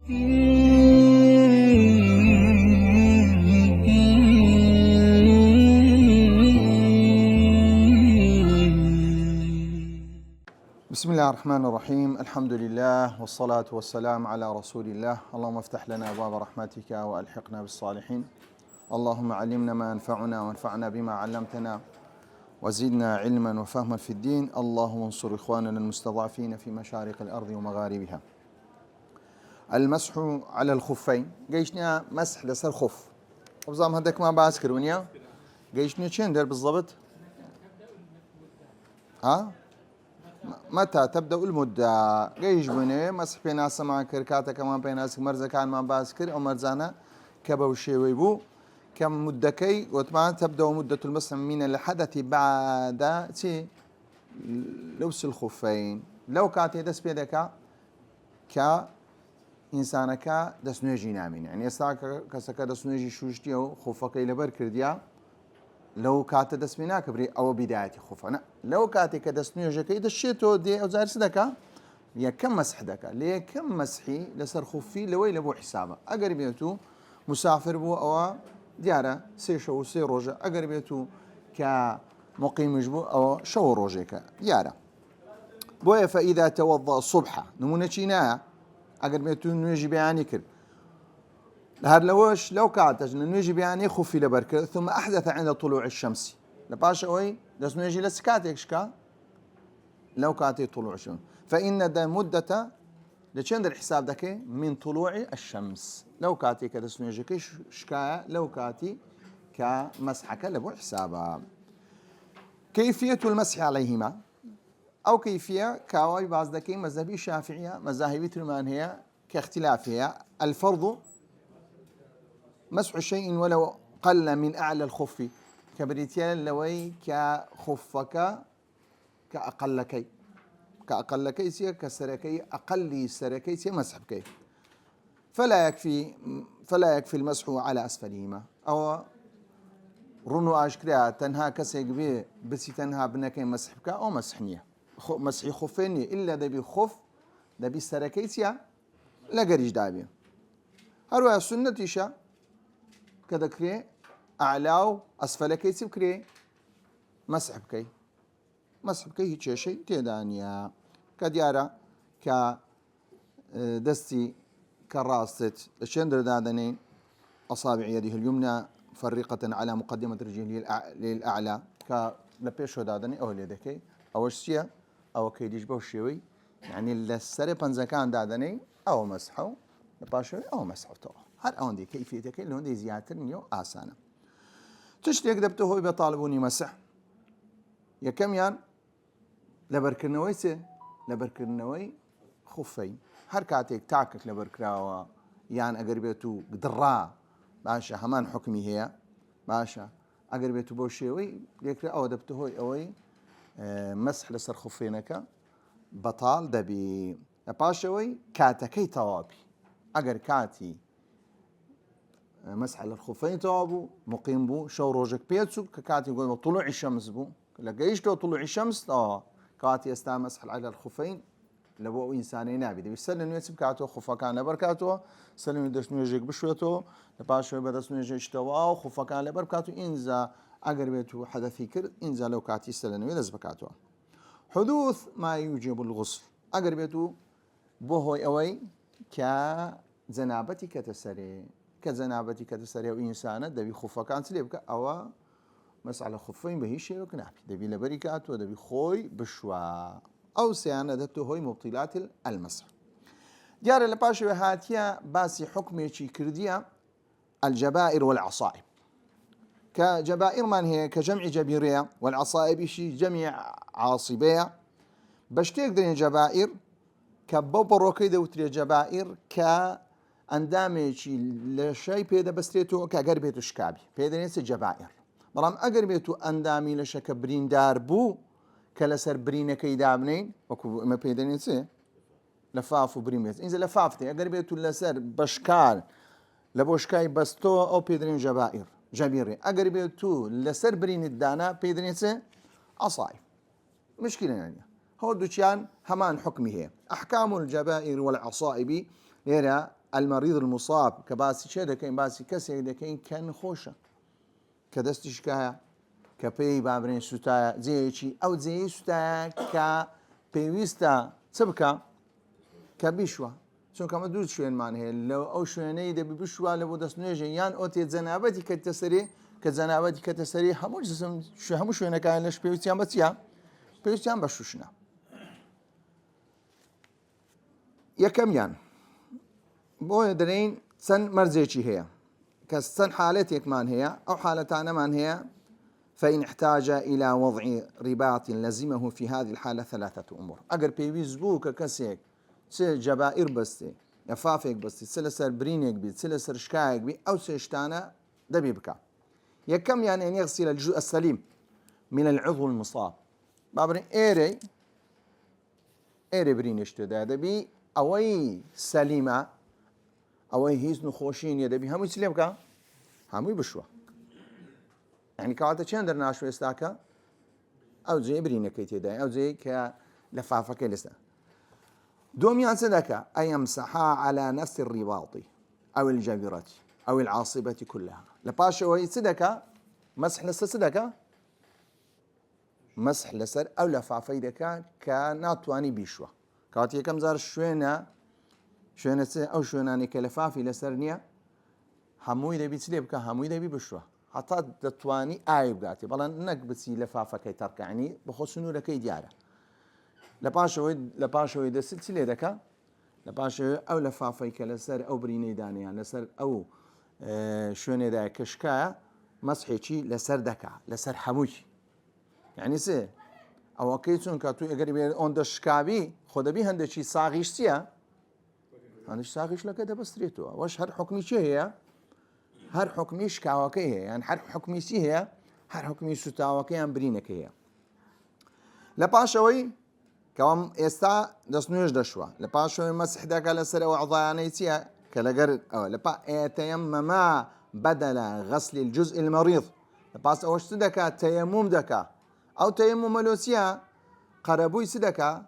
بسم الله الرحمن الرحيم. الحمد لله والصلاة والسلام على رسول الله. اللهم افتح لنا أبواب رحمتك وألحقنا بالصالحين. اللهم علمنا ما ينفعنا وانفعنا بما علمتنا وزدنا علما وفهما في الدين. اللهم انصر إخواننا المستضعفين في مشارق الأرض ومغاربها. المسح على الخفين. قيشنا مسح لسر خف. وبزام هدك ما باسكر ونيا قيشنا شين در بالضبط؟ متى تبدأ المدة؟ قيش بني مسح بين سماع كركاتا كمان بين مرزا كان ما باسكر أو مرزانا كبوشي ويبو كم مدكي وطبعا تبدأ مدة المسح من الحدث بعد لبس الخفين. لو كانت دس بيدك كإنسانك دس نيجي نامين، يعني يساك كسك دس نيجي شوشتي أو خفك إلى بركرديا. لو كانت دس بينا كبري أو بداية خفنا. لو كانت كدس نيجي كيد الشيتو دي أو زار سدك يا كم مسح دك ليه كم مسحي لسر خفي لوي لبو حسابه أقربيتو مسافر بو أو ديارة سي شو سي روجة أقربيتو كمقيم جبو أو شو روجك ديارة بويا. فإذا توضأ الصبح نمونة شينا أقربيتو نيجي بياني كر هاد لوش لو كانت نيجي بياني خفي لبركة ثم أحدث عند طلوع الشمس لباشا أوي دس نيجي لسكاتك شكا لو كانت طلوع الشمس فإن ده مدة لشند الحساب دك من طلوع الشمس. لو كاتي كدس نيجي شكا لو كاتي كمسحك لبو حسابها. كيفية المسح عليهما أو كيفية كاوي بعض دكي مذهبي الشافعية مذاهب ترمان هي كاختلافها. الفرض مسح شيء ولو قل من أعلى الخف كبريتيال لوي كخفك كأقل سي كسركي أقل سركي سي مسح كي فلا يكفي المسح على أسفلهما أو رنو أشكرا تنها كسيك بي بسي تنها بنكي مسحك أو مسحنية مسحي خفيني إلا دبي خف دبي سركي سي لا قريج دابي هروا السنة تيشا كذا كري أعلاو أسفل كيسي بكري مسح بكي هيك شيء تيدانيا كديارة كدستي كراست الشندر دادني أصابع يده اليمنى فرقة على مقدمة رجله للأعلى كلبيشو دادني أو اليدكي أو الشيا أو كيديش بوشيوي يعني السري بنزكان دادني أو مسحو لباشوي أو مسحو تو هر أوندي كيفيتك اللي هندي زيادة نيو آسانة تشتيك دبته هو بيطالبوني مسح يا كم يان لبركنوي خفين حركاتك تاكك لبركراوا يان أقربيتو قدرا باشا همان حكمي هي باشا أقربيتو بوشيوي ليكرا أو دبته هو أوي مسح لسر خفينك بطال دبي باشوي كاتكي توابي أقر كاتي مسح الخفين توابو مقيم بو شو روجك بيتسو كاتي يقول طلوع الشمس بو لقيش لو طلوع الشمس كاتي يستعمل مسح على الخفين لبو إنساني نابي دي بيسلم يتسب كاتو خفا كان لبركاتو سلم يدش نيجيك بشويتو لباشو بدس نيجيش توا خفا كان لبركاتو إنزا أقربيتو حدثي كر إنزا لو كاتي سلم يدس بكاتو. حدوث ما يوجب الغسل أقربيتو بو أوي كزنابتك تسري كزنابتك تسري وإنسانة دبي خفا كان سليبك أو مسألة خفين بهي شيء وكنابي دبي لبركات ودبي خوي بشوا أو سيانة دبتو هوي مبطلات المسح. جار لباشو هاتيا باسي حكمي شي كرديا الجبائر والعصائب كجبائر من هي كجمع جبيرية والعصائب شي جمع عاصبية بشتيك درين جبائر كبوبروكي دوتري جبائر كأندامي شي لشي بيدا بستيتو كقربيتو شكابي بيدا نيسي جبائر بەڵام ئەگەر بێت و ئەندامی لە شەکە بریندار بوو کە لەسەر برینەکەی دابنین وەکو ئەمە پێی دەڵێن چێ لەفاف و برین بێت ئینجا لەفافتێ ئەگەر بێت و لەسەر بەشکال لە بۆشکای بەستۆ ئەو پێی دەڵێن جەبائر جەبیڕێ ئەگەر بێت و لەسەر برینت دانا پێی دەڵێن چێ عەصایب مشکلە نیە هەردووچیان هەمان حکمی هەیە ئەحکام الجەبائر والعەصائب لێرە المريض المصاب كباسي شيء دكين باسي كسي دكين كان خوشة كدستش كها كبي بابرين سوتا زيشي أو زي سوتا كبيوستا سبكا كبيشوا شون كما دوز شوين معناه لو أو شويني ده ببشوا لو بدس نيجي يان أوتي زنابتي كتسري كزنابتي كتسري هموش جسم شو هموش شوينه كان ليش بيوتيان بتيا بيوتيان بشوشنا يا كم يان بوي درين سن مرزيشي هي كسن حالتك مان هي أو حالتنا مان هي فإن احتاج إلى وضع رباط لزمه في هذه الحالة ثلاثة أمور أجر بيويز بوك كسيك سل جبائر بستي يفافك بستي سلسر برينيك بيت سلسر شكايك بي أو سيشتانا دبي بكا يكم يعني أن يغسل الجزء السليم من العضو المصاب بابرين إيري برينيشتو دا دبي أوي سليمة أوي هيز نخوشين يدبي همو يسلم بكا همو يبشوا يعني كواتا چند درنا شو استاكا أو زي برينيك يتدا أو زي كلفافك لسا دوميان صدقة أن يمسحا على نفس الرباط أو الجبرة أو العاصبة كلها لباشوي صدقة مسح لسر صدقة مسح لسر أو لفافي دكا كناتواني بيشوا كاتي كم زار شوينة أو شويناني كلفافي لسرنيا هموي دبي تسليبك هموي دبي بشوا حتى دتواني آيب قاتي بلا نك بتسي لفافك ترك يعني بخصنو لكي ديارة لپاشەوەی دەست لێ دەکا لەپاشەوەی ئەو لەفافەیکە لەسەر ئەو برینەی دانیان لەسەر ئەو شوێنێدا کەشکایە مەسحێکی لەسەر دەکا لەسەر هەمووی یعنی سێ ئەوەکەی چونکە تو ئەگەر بێ ئۆندە شکاوی خۆ دەبی هەندێکی ساغیش چییە؟ هەندێک ساغیش لەکە دەبەسترێتەوە وەش هەر حکمی چی هەیە؟ هەر حکمی شکاوەکەی هەیە یان هەر حکمی چی هەیە؟ هەر حکمی سوتاوەکەیان برینەکە هەیە لەپاشەوەی كوام إستا دسنوش دشوا لباشو مسح داك لسر أو عضيانيتيا كالجر أو لبا يتيمم بدل غسل الجزء المريض لباس أوش سدكا تيمم دكا أو تيمم لوسيا قربوي سدكا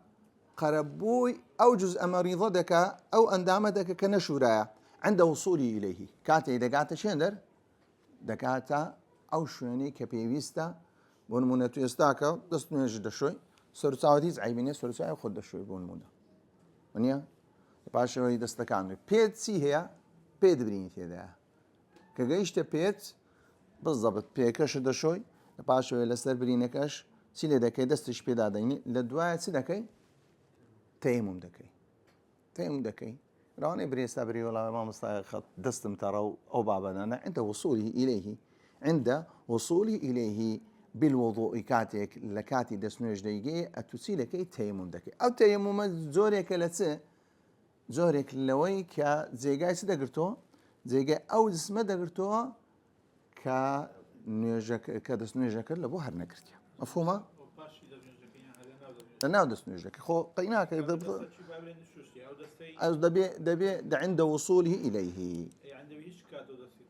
قربوي أو جزء مريض دكا أو أندام دكا كنشورا عند وصولي إليه كاتي دكاتا شندر دكاتا أو شوني كبيويستا ونمونتو يستاكا دسنوش دشوي سرچاوی عیبینه سرچاوی خود دشوی بون مونده ونیا پاشوی دست کامی پید سی هیا پید برینی تیده که گیشت پید بالضبط پیکش دشوی پاشوی لسر برینکش سیل دکی دستش پیدا دینی لدوای سی دکی تیمم دکی رانی بريستا بري ولا ما مستخد دستم ترى أو بعضنا عند وصولي إليه بالوضوء كاتك لكاتي دسنوج ديجي أتوسيل كي تيمم دكي أو تيمم زورك لتسه زورك لوي كزيجاي سدقرتو زيجاي أو اسم دقرتو كنيجك كدسنوجك لبو هر نقرتيا مفهومة؟ لناو دسنوجك خو قيناك أو دبي عند وصوله إليه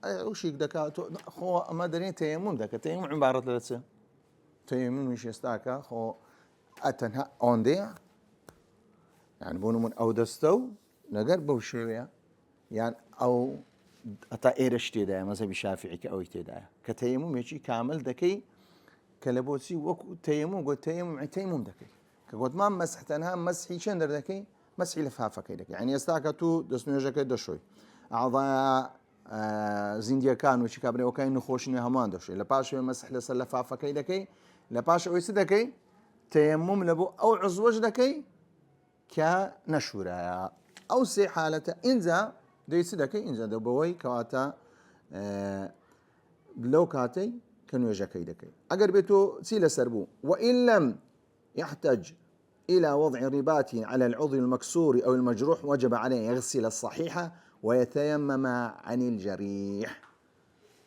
أي وشيك دكاتو خو ما درين تيمم دك تيمم عبارة لتسه تيمم مش يستاكا خو أتنها أونديا يعني بونو من أو دستو نقر بوشوية يعني أو أتا إيرشتي دا مثلا الشافعي كأو يتدا كتيمم يجي كامل دكي كلبوسي وكو تيمم قلت تيمم دكي كقول ما مسحتنها مسحي شندر دكي مسحي لفافة كي يعني يستاكا تو دسنوجا كي دشوي أعضاء زنديا كانوا شي كابري وكاين نخوشني همان دشوي لباشو مسح لسر لفافة كي دكي لباشو يسدكي تيمم لبو أو عزوج دكي كنشورة أو سي حالة إنزا دي سدكي إنزا دبوي كواتا لو كاتي كانوا يجاكي دكي أقر بيتو سيلا سربو وإن لم يحتاج إلى وضع رباط على العضو المكسور أو المجروح وجب عليه يغسل الصحيحة ويتيمم عن الجريح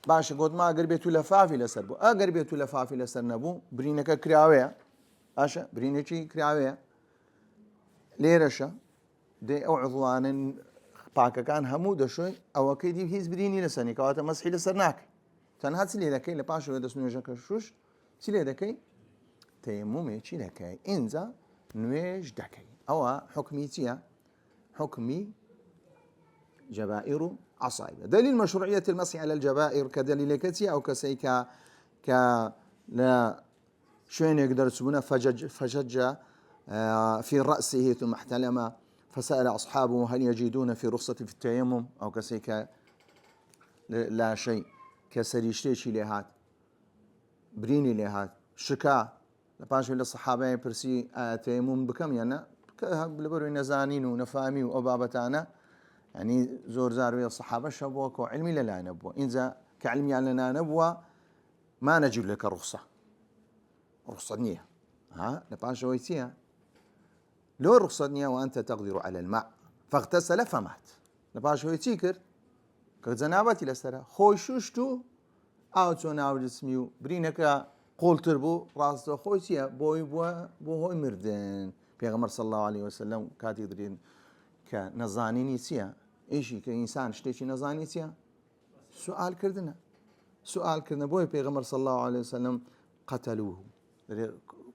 باش قد ما أقر بيتو لفافي لسربو أقر بيتو لفافي لسرنبو برينك كراوية أشا برينكي كراوية ليرشا دي أو عضوان باكا كان همو دشوي أو كيدي هيز بريني لساني كواتا مسحي لسرناك تنها سيلي دكي لباشو يدسنو يجاك شوش سيلي دكي تيمومي چي دكي إنزا نويج دكي أو حكميتيا حكمي جبائر عصائب. دليل مشروعية المسح على الجبائر كدليل كتي أو كسيكا لا شين يقدر تسمونه فجج في رأسه ثم احتلم فسأل أصحابه هل يجدون في رخصة في التيمم أو كسيكا لا شيء كسريشتي لهات بريني لهات شكا لباش ولا الصحابة برسي تيمم بكم يعني لبرو نزانين ونفامي وأبابتانا يعني زور زاروي الصحابة شبوك وعلمي لا نبوة إذا كعلمي لنا نبوة ما نجيب لك رخصة نية لباش ويتيها لو رخصة نية وأنت تقدر على الماء فاغتسل فمات لباش ويتيكر كزنابتي لسرا خوي شوشتو أو توناو جسميو برينك قول تربو راسو خويتيا بو هوي مردن بيغمر صلى الله عليه وسلم كاتي درين كنزانيني سيا ايشي كإنسان شتيشي نزاني سيا سؤال كردنا بوي بيغمر صلى الله عليه وسلم قتلوه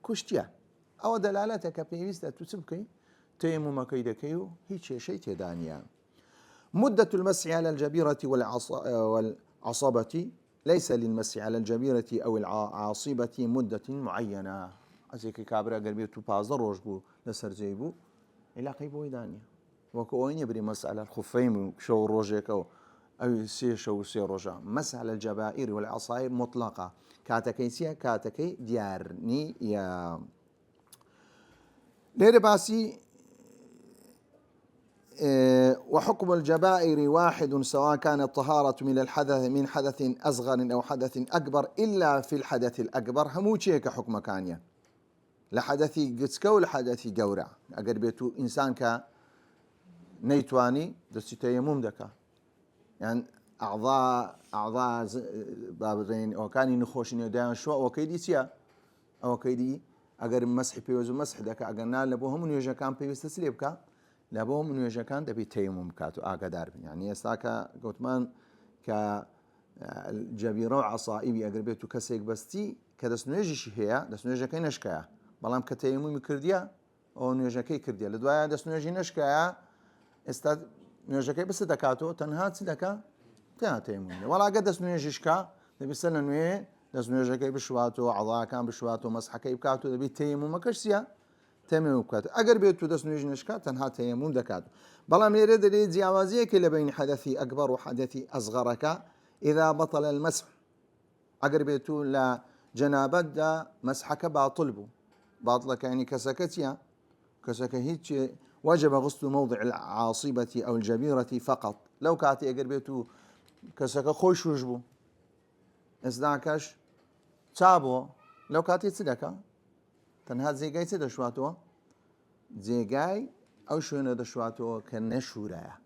كشتيا أو دلالتك بيويستا تسبكي تيمم كيدكيو هيك شيء تدانيا. مدة المسح على الجبيرة والعصبة ليس للمسح على الجبيرة أو العاصبة مدة معينة. أزيك كابرا قلبيتو بازر روجبو لسر جيبو إلا قيبو إدانيا وكوين يبري مسألة الخفين شو روجيك أو سي روجا. مسح على الجبائر والعصائب مطلقة كاتكيسيا كاتكي ديارني يا ليري باسي. وحكم الجبائر واحد سواء كانت الطهارة من حدث أصغر أو حدث أكبر إلا في الحدث الأكبر هموشيك حكم كانيا لحدث قسكو لحدث قورع أقر بيتو إنسان نيتواني دستي تيمم دكا يعني أعضاء بابرين أو كان نخوشني دايما شو أو كيدي سيا أو كيدي أقر مسح بيوزو مسح دكا أقرنا لبوهم من يوجا كان بيوز تسليبكا لابوهم من وجه كان دبي تيمم كاتو آقدار يعني يستاكا قوتمان كالجبيرة وعصائبي أقربيتو كسيك بستي كدس نوجه هي دس نوجه كي نشكايا بلام كتيمم كرديا أو نوجه كي كرديا لدوايا دس نوجه نشكايا استاد نوجه كي بس دكاتو تنهات سدكا تنها تيمم ولا قد دس نوجه شكا دبي سنة نوي دس نوجه كي بشواتو عضاء كان بشواتو مسح كي بكاتو دبي تيمم كشسيا تيمم بكاتو أقر بيتو دس نوجه نشكا تنها تيمم دكاتو بلام يريد لي جوازيك لبين حدثي أكبر وحدثي أصغرك إذا بطل المسح أقر بيتو لا جنابت دا مسحك باطلك يعني كسكتيا كسكهيتش وجب غسل موضع العاصبة أو الجبيرة فقط لو كاتي أقر بيتو كسك خوش وجبو ازداكش تابو لو كاتي تصدقا تنها زيغاي تدشواتو زيغاي أو شوينة دشواتو كنشورة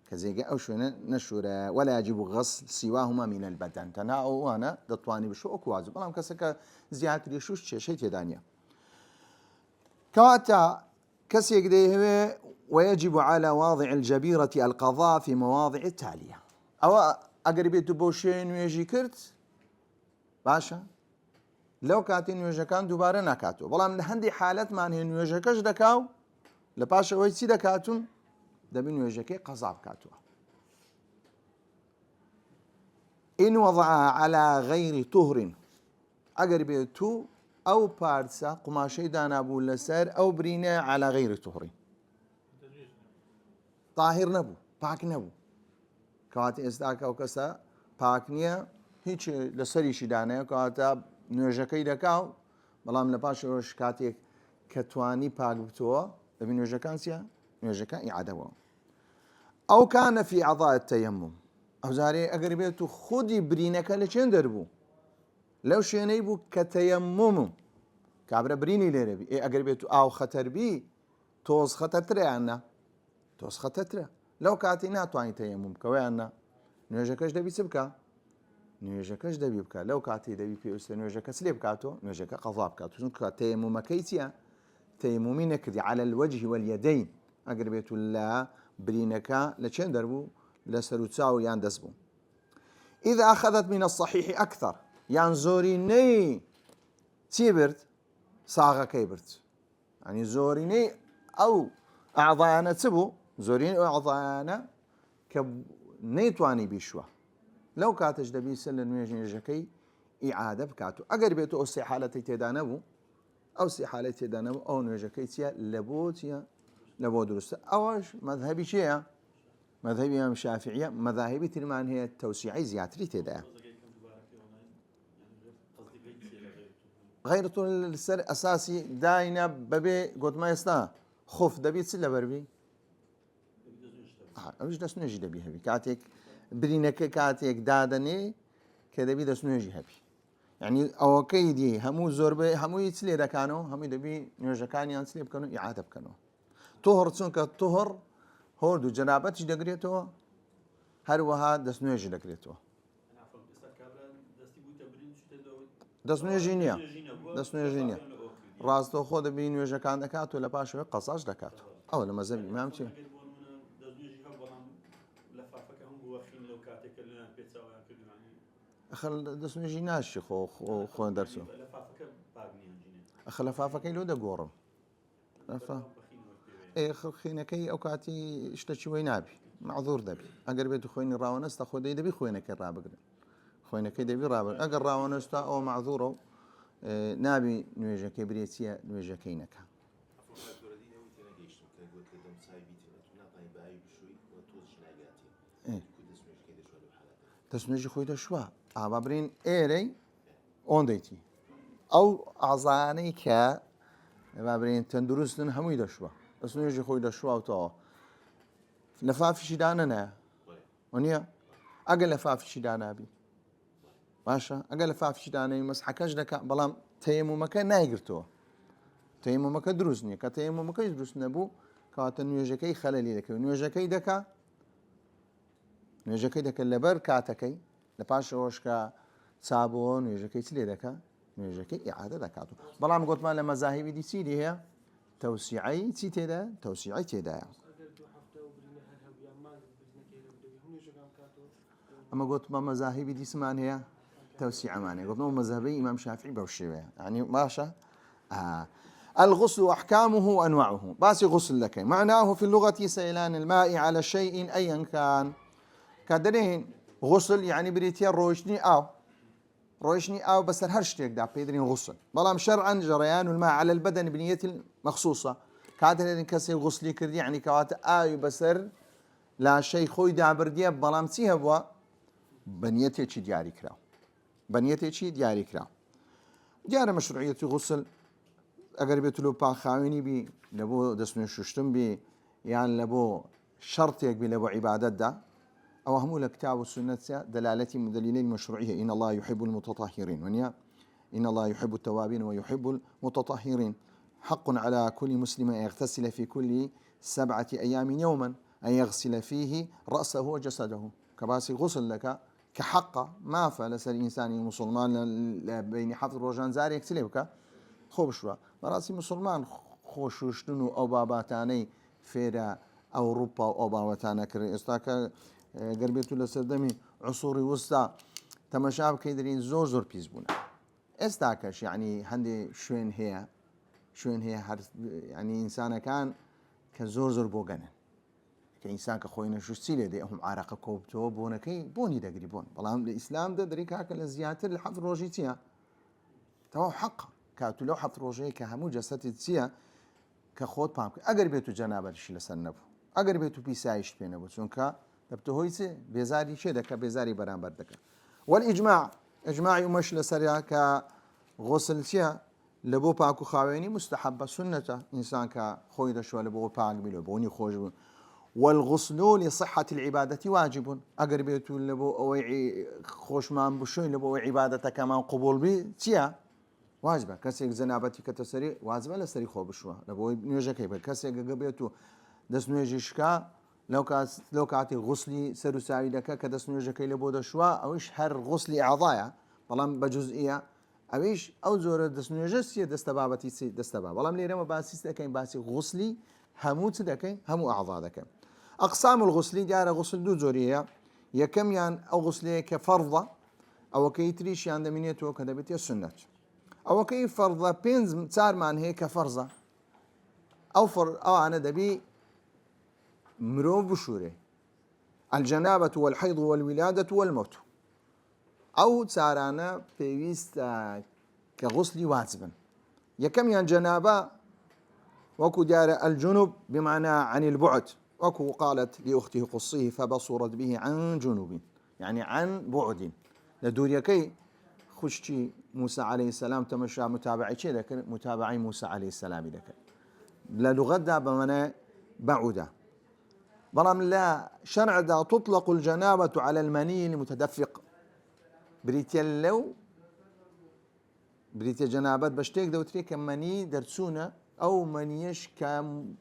كزيغاي أو شوينة نشورة ولا يجب غسل سواهما من البدن تنا أو أنا دطواني بشو أكوازو بلام كسك زيادة ليشوش شيء تدانيا كواتا كسيك ديه ويجب على واضع الجبيرة القضاء في مواضع التالية أو أقربيتو بوشين ويجي كرت باشا لو كاتين ويجا كان دوباره نكاتو بلام هندي حالات معنی ويجا كش دكاو لباشا ويسي دكاتون دبين ويجا كي قضاء كاتو إن وضعها على غير طهر أقربيتو أو بارسا قماشي دانا أبو لسر أو برينا على غير طهر طاهر نبو باك نبو كواتي استاكا وكسا باكنيا هيك لسريش دانا كواتا نوێژەکەی دەکاو بەڵام لە پاشەوەش کاتێک کە توانی پاک بتووە دەبی نوێژەکان چیە نوێژەکە ئیعادەوە ئەو کانە فی عەضاء التەیەمم ئەو جارێ ئەگەر بێت و خودی برینەکە لە چێن دەربوو لەو شوێنەی بوو کە تەیەمم کابرا برینی لێرە بی ئەگەر بێت و ئاو خەتەر بی تۆز خەتەرترە یاننا تۆز خەتەرترە لەو کاتی ناتوانانی تەیەمم بکەوە یاننا نوێژەکەش دەبی چ بکە نوێژەکەش دەبی بکە لەو کاتی دەبی پێویستە نوێژەکە سلێ بکاتەوە نوێژەکە قەضا بکات چونکە تەیەممەکەی چییە تەیەممی نەکردی على الوجه واليدين ئەگەر بێت لە برینەکە لە چێن دەربوو لە سەر و چاو یان دەست بوو إذا أخذت من الصحيح أكثر یان زۆرینەی چی برد ساغەکەی برد ینی زۆرینەی ئەو ئەعضایانە چ بوو زۆرینەی ئەو ئەعضایانە کە نەیتوانی بیشوە لەو کاتش دەبی سەر لە نوێژەکەی ئیعادە بکات و ئەگەر بێت ئەو سێ حالەتی تێدا نەبوو ئەو سێ حالەت تێدا نەبوو ئەو نوێژەکەی چیە لە بۆ چیە لە بۆ دروستە ئەوەش مەذهبی چییە مەذهبی ئیمام شافعیە مەذاهبی ترمان هەیە تەوسیعی زیاتری تێدایە غیرتۆ لەسەر ئەساسی داینە بەبێ گوتمە ئێستا خۆف دەبیت چ لەبەربی ئەوش دەست نوێژی دەبی هەبی کاتێک برینەکە کاتێک دادەنێ کە دەبی دەست نوێژی هەبی یعنی ئەوەکەی دی هەموو زۆربەی هەمووی چ لێ دەکانەوە هەمووی دەبی نوێژەکانیان چ لێ بکەن و ئیعادە بکەنەوە تۆهڕ چونکە تۆهڕ هۆرد و جەنابەتیش دەگرێتەوە هەروەها دەست نوێژی دەگرێتەوە دەست نوێژی نییە دەست نوێژی نییە ڕاستەوە خۆ دەبی نوێژەکان دەکات و لە پاشەوە قەساش دەکات ئەوە لە مەزەبی ئیمام چی دەست نوێژی ناشی خۆن دەرچوو ئەخە لەفافەکەی لۆ دەگۆڕم خینەکەی ئەو کاتی شتەکی وی نابی معذور دەبی ئەگەر بێت خوێنی ڕاوەنەستە خۆدەی دەبی خوێنەکەی ڕابگرن خوێنەکەی دەبی ڕابن ئەگەر ڕاوەنەستا ئەوە معذورە و نابی نوێژەکەی برێتیە نوێژەکەی نەکە دەست نوێژی خۆی دەشوە ئابا برین ئێرەی ئۆندەیتی ئەو ئازانەی کە بابرین تەندروستن هەمووی دەشوە دەست نوێژی خۆی دەشواوتەوە لە فافیشی دانەنە وە ئەگەر لە فافیشی دانابی باشە ئەگەر لە فافیشی دانەوی مەسحەکەش دەکات بەڵام تەیەمومەکە نایگرتەوە تەیەمومەکە دروست نییە کە تەیەمومەکەی دروست نەبوو کەواتە نوێژەکەی خەلەلی دەکەوێت نوێژەکەی دەکات لەبەر کاتەکەی لە پاشەوەش کە چابەوە نوێژەکەی چ لێ دەکات نوێژەکەی ئیعادە دەکات بەڵام گوتمان لە مەزاهیبی دیچی هەیە تەوسیعی چی تێدا تەوسیعی تێدایە ئەمە گوتمە مەزاهیبی دیسمان هەیە توسيع قلنا مذهبي إمام شافعي بوشيوه يعني ماشى الغسل وأحكامه وأنواعه باسي غسل لك معناه في اللغة سيلان الماء على شيء أيا كان كدرين غسل يعني بريتيا روشني أو بس الهرشتيك دا بيدرين غسل بلام شرعا جريان الماء على البدن بنية مخصوصة كادرين كسي غسلي كرد يعني كوات بسر لا شيء خوي دا بردية بلام تيهبوا بنيتي تشي دياري كراو بنيتي تشي دياري كراو ديار مشروعية غسل اگر بيتلو با خاويني بي لبو دسنو ششتم بي يعني لبو شرطيك بي لبو عبادات دا او همو الكتاب والسنة دلالتي مدللين المشروعية ان الله يحب المتطهرين ونيا ان الله يحب التوابين ويحب المتطهرين حق على كل مسلم ان يغتسل في كل 7 أيام يوما ان يغسل فيه رأسه وجسده كباسي غسل لك كحق ما فلس الانسان مسلمان بين حفظ روجان زاري يكتلبك خوب شو براسي مسلمان خوشوشتنو او باباتاني فيرا اوروبا او باباتانا كري استاك قربيتو لسردمي عصوري وسطى تماشاب كيدرين زور بيز بونا استاكش يعني هندي شوين هي يعني انسان كان كزور بوغنن كإنسان كخوينا شو سيله دي هم عراقة كوبتو بونكي بوني دقريبون والله الإسلام ده دريك هكذا زيادة الحفظ روجيتيا تو حق كاتو لو حفظ روجي كهمو جسد تسيا كخوت بامك أقر بيتو جنابة الشي لسنبو أقر بيتو بيسايش بينبو چونكا دبتو هويسي بيزاري شده كبيزاري برانبر دكا والإجماع إجماعي ومش لسريا كغسل تيا لبو باكو خاويني مستحبة سنة إنسان كخوي دشوا لبو باك بلو بوني خوش والغسل لصحة العبادة واجب أقربيت لبو أوعي خوش ما بشوي لبو عبادة كمان قبول بي تيا واجبة كسيك زنابتي كتسري واجبة لسري خو بشوا لبو نيوجا كيف كسيك أقربيتو دس نيوجي شكا لو كاتي غسلي سرو ساوي دكا كدس نيوجا كي لبو دشوا أوش هر غسلي أعضايا بلام بجزئية أويش أو زور دس نيوجا سي دستبابتي سي دستباب بلام ليرا ما باسيس دكاين باسي غسلي همو تدكاين همو أعضاء دكاين أقسام الغسل ديار غسل دو زورية يكم يعني أو غسلية كفرضة أو كي تريش يعني دمينيتو كدبتي السنة أو كي فرضة بينز صار مان هي كفرضة أو أنا دبي مروف بشورة الجنابة والحيض والولادة والموت أو تسارانا بيويست كغسل واجبا يكم ين جنابة وكو دار الجنوب بمعنى عن البعد وكو قالت لأخته قصيه فبصرت به عن جنوب يعني عن بعد لدوريكي خشتي موسى عليه السلام تمشى متابعي شيء لكن متابعي موسى عليه السلام لك للغدا بمعنى بعد بلام لا شرع دا تطلق الجنابة على المني المتدفق بريتيا لو بريتيا جنابات بشتيك دوتري كمني درسونا أو منيش كام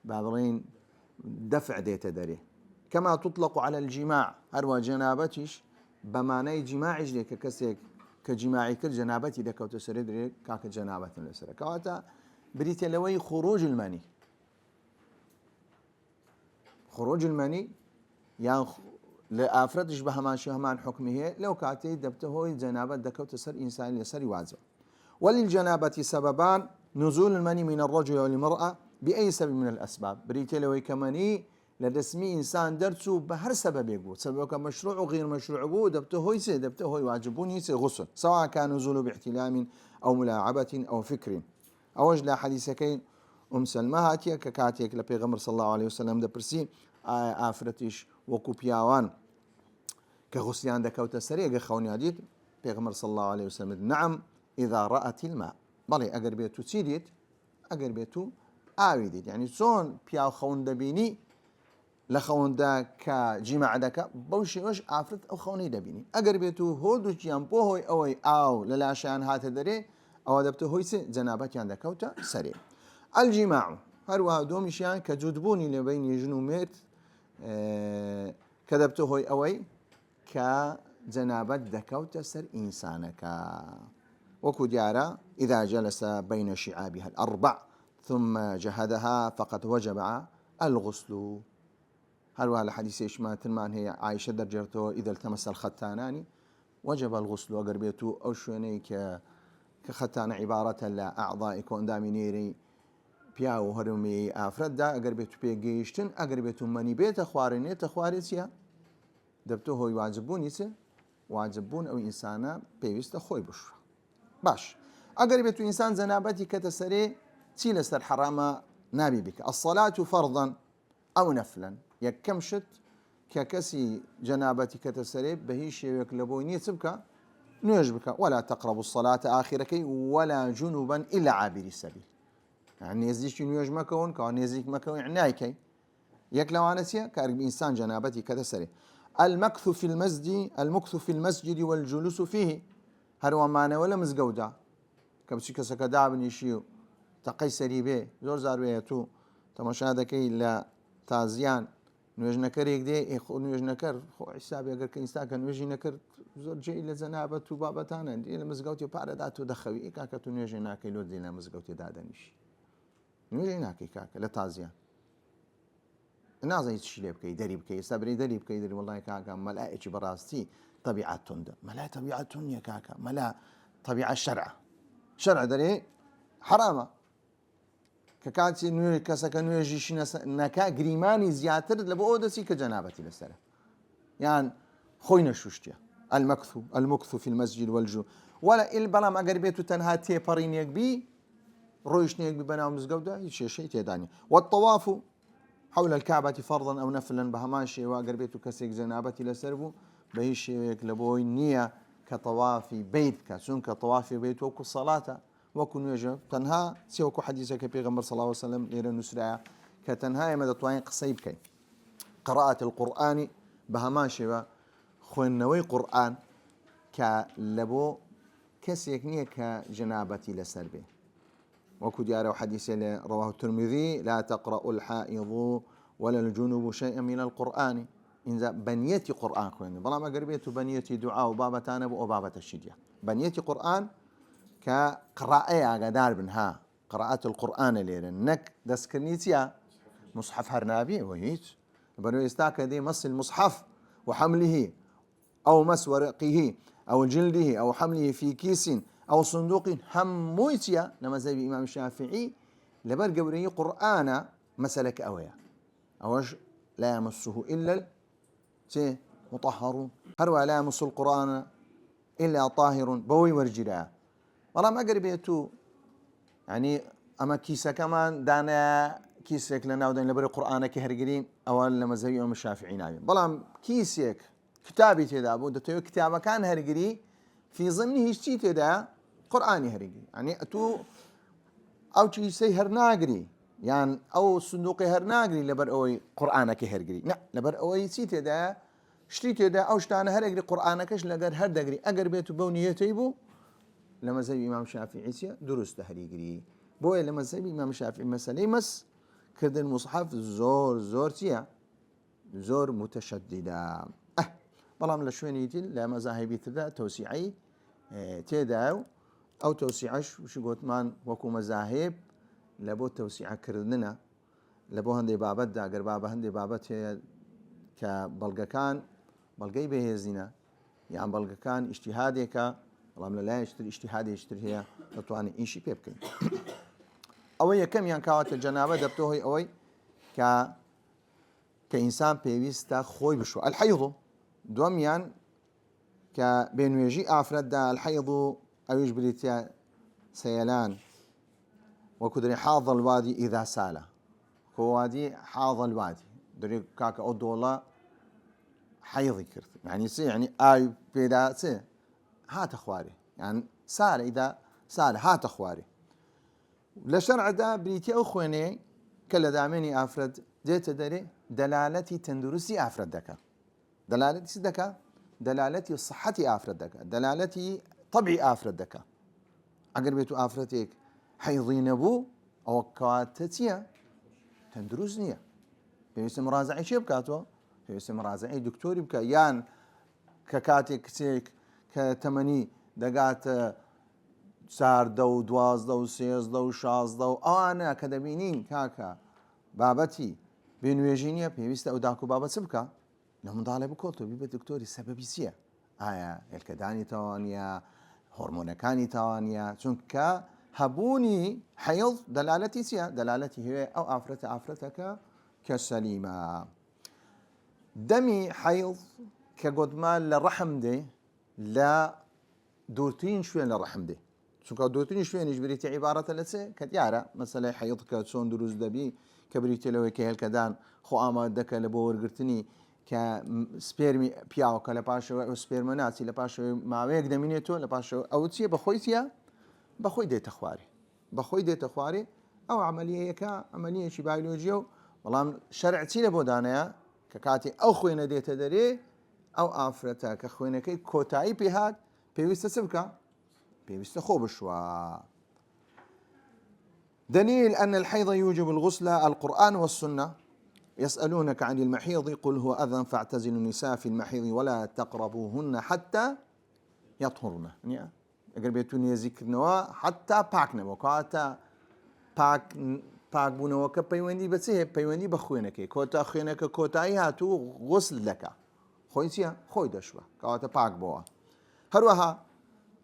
بابرين دفع ديتا داري كما تطلق على الجماع هروا جنابتش بمعنى جماعي لك كسيك كجماعي كل جنابتي لك وتسرد لك كاك جنابة لسرك كواتا بريتيا لوي خروج المني خروج المني يعني لأفرد يشبه ما شهمان حكمه لو كاتي دبته جنابة دكو تسر إنسان يسر واجب وللجنابة سببان نزول المني من الرجل والمرأة بأي سبب من الأسباب بريتي لو كمني لدسمي إنسان درسو بهر سبب يقول سببك مشروع وغير مشروع بو دبته يسي دبته واجبون يسي غسل سواء كان نزول باحتلام أو ملاعبة أو فكر أوج لا حديثكين سلمى هاتيك كاتيك لبيغمر صلى الله عليه وسلم دبرسي آفرتش وكوبياوان كغسلان دكوت سريع خوني عديد بيغمر صلى الله عليه وسلم نعم إذا رأت الماء بلي أجر بيتو تسيديت أجر بيتو آويديت يعني صون بياو خون دبيني لخون دا كجماع دكا بوشي وش آفرت أو خوني دبيني أجر بيتو هودو جيان بوهوي أوي أو للاشان هات دري أو دبتو هويس جنابات يان دكوت سريع الجماع هروا دومشيان كجدبوني لبين يجنو ميت كذبته هوي أوي كجنابة دكوت سر إنسانك وكو ديارا إذا جلس بين شعابها الأربع ثم جهدها فقد وجب الغسل هل على حديث إشمات تلمان هي عائشة درجته إذا التمس الختانان وجب الغسل وقربيته أو شويني كختان عبارة لا أعضائك وأندامي نيري پیاو هەرمی ئافرەتدا ئەگەر بێت پێ گەیشتن ئەگەر بێت و مەنی بێتە خوارێنێتە خوارێتە دەبتە هۆی واجببوونی چ واجببوون ئەو ئینسانە پێویستە خۆی بشوە باش ئەگەر بێت و ئینسان جەنابەتی کەتە سەرێ چی لەسەر حەرامە نابی بکە الصلاة فرضا أو نفلا یەکەم شت کە کەسی جەنابەتی کەتە سەرێ بە هیچ شێوەیەک لە بۆی نییە چ بکە نوێژ بکە ولا تقربوا الصلاة آخرەکەی ولا جنوبا إلا عابري السبيل يعني نزيك نيوج مكون كان نزيك مكون عنايكي يكلوانسيا كارب إنسان جنابتي كتسري المكث في المسجد والجلوس فيه هروا معنا ولا مزجودا كبسي كسكدا بنيشيو تقيسري به زور زارويتو تماشا كي لا تازيان نوج نكر يقدي نوج نكر خو حساب اگر كإنسان كان نوج نكر زور جاي إلى زنابة بابتانا إلى مزجوتي بعداتو دخوي كاكتو نوج ناكي لود إلى مزجوتي دادنيش نوێژی ناکەی کاکە لە تازیان نازانیت چی لێ بکەی دەری بکەی سەبری دەری بکەی دەری وڵای کاکە مەلایەکی بەڕاستی طبیعەت توندا مەلای طبیعەت تون نییە کاکە مەلا طبیعەت شەرع دەرێ حرامە کە کاتی نوێ کەسەکە نوێژیشی نەکا گریمانی زیاتر لە بۆ ئەو دەچی کە جەنابەتی لەسەرە یان خۆی نەشوشتیە المكث في المسجد والجو ولا بەڵام ئەگەر بێت و تەنها تێپەڕینێک بی رويشنيك ببناء مزقودة شيء تيداني والطواف حول الكعبة فرضا أو نفلا بهماشي وقربيتو كسيك زنابتي لسربو بهيشيك لبوي نية كطواف بيت كسون كطواف بيت وكو الصلاة وكو نيجا تنها سيوكو حديثك بيغمبر صلى الله عليه وسلم ليرى نسرع كتنها مدى طوين قصيبكي قراءة القرآن بهماشي خوينوي قرآن كلبو كسيك نية كجنابتي لسربي وكو دياره حديث رواه الترمذي لا تقرأ الحائض ولا الجنوب شيئا من القرآن إذا بنيتي قرآن خويني بلا ما قربيت بنيتي دعاء وبابا تانب وبابا الشدية بنيتي قرآن كقراءة قدار بنها قراءة القرآن ليرن نك دسكنيتيا مصحف هرنابي وهيت بنو يستاك دي مس المصحف وحمله أو مس ورقه أو جلده أو حمله في كيس أو صندوق همويتيا لما زي الإمام الشافعي لبر قبري قرآن مسلك أويا أوش لا يمسه إلا مطهرون هروا لا يمس القرآن إلا طاهر بوي ورجلا والله ما قربيتو يعني أما كيسة كمان دانا كيسك لنا ودين لبري قرآن كهرجرين أول لما زي يوم الشافعي نايم بلام كيسك كتابي تدا بود تو كتابه كان هرجري في ضمنه هيشتي تدا قرآني هرجري يعني تو أو شيء سهر ناقري يعني أو صندوق هر ناقري لبر أوي قرآنك هرجري لا لبر أوي سيت دا شتيت دا أو شتانا هرجري قرآنكش لقر هر دقري أقر بيتو بونيته بو لما زي إمام شافعي عيسى درست هرجري بوي لما زي إمام الشافعي مثلا مس كرد المصحف زور تيا زور متشددة بلام لشوينيتي لما ذهبي تدا توسيعي تداو أو توسيعش وش قلت مان وكو مذاهب لبو توسيع كردنا لبو هندي بابت دا أجر بابا هندي بابت هي كبلغكان بلغي بهزينا يعني بلغكان اجتهادك والله لا يشتري اجتهادي يشتري هي تطواني إنشي بيبكين أوي كم يعني كوات الجنابة دبتوه أوي كإنسان بيويستا خوي بشو الحيض دوم يعني كبينويجي أفرد دا الحيض أو يجبريتيا سيلان وكدري حاض الوادي إذا سال هو وادي حاض الوادي دري كاكا أدولا حيضي كرت يعني سي يعني آي بيدا سي هات أخواري يعني سال إذا سال هات أخواري لشرع دا بريتي أخواني كلا داميني أفرد ديت دري دلالتي تندرسي أفرد دكا دلالتي دكا دلالتي صحتي أفرد دكا دلالتي طبعي أفرد دكا أقر بيتو أفرتك حيضين بو أو كواتتيا تندرسنيا في مرازعي شي بكاتو في مرازعي دكتوري بكا يان ككاتك سيك كتمني دقات سار دو دواز دو سيز دو شاز دو أنا كدبينين كاكا بابتي بينويجينيا بيويستا أوداكو بابا سبكا لهم ضالي بكوتو بيبا دكتوري السببي سيا الكداني توانيا هرمونكاني توانيا چونك هبوني حيض دلالتي سيا دلالتي هي أو أفرتك كسليمة دمي حيض كقدمان للرحم دي لا دورتين شوين للرحم دي چونك دورتين شوين يجبريتي عبارة لسي كتيارة مثلا حيض كتسون دروز دبي كبريتي لو كهالكدان خو آماد دكا لبور قرتني كسبيرمي بياو كلباشو سبيرمناتي لباشو ما ويك دمينيتو لباشو أو تسي بخويتيا بخوي ديت أخواري أو عملية عملية شي بيولوجيا والله شرعتي لبودانيا ككاتي أو خوينا ديت دري أو أفرتا كخوينا كي كوتاي بهاد بيوست سبكا بيوست خوب شوا دليل أن الحيض يوجب الغسل القرآن والسنة يسألونك عن المحيض قل هو أذى فاعتزلوا النساء في المحيض ولا تقربوهن حتى يطهرن يعني اگر بيتوني ذكر نوا حتى باكنا وكاتا باك بونوا كبيوندي بس هي بيوندي بخوينك كوتا خوينك كوتاي هاتو غسل لك خويتيا خوي دشوا كاتا باك بوا هروها